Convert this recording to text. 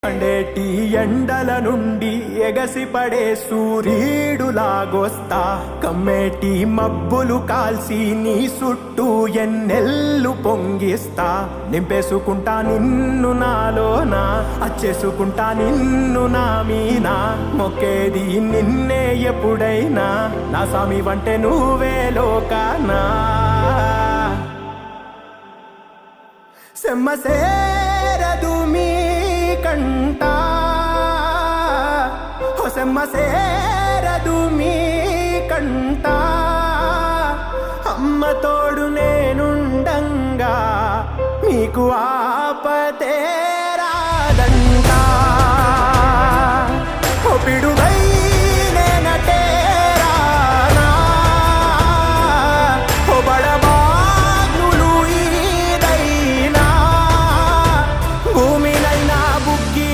మండేటి ఎండల నుండి ఎగసిపడే సూర్యుడులాగొస్తా, కమ్మేటి మబ్బులు కాల్సి నీ చుట్టూ ఎన్నెల్లు పొంగిస్తా. నింపేసుకుంటా నిన్ను నాలోనా, అచ్చేసుకుంటా నిన్ను నా మీనా. మొక్కేది నిన్నే ఎప్పుడైనా, నా సామి వంటే నువ్వే లోకానా. సెమ్మసేరదు మీ కంట, సెమ్మసేరదు మీ కంట. అమ్మ తోడు నేనుండంగా మీకు ఆపతే రాదంట.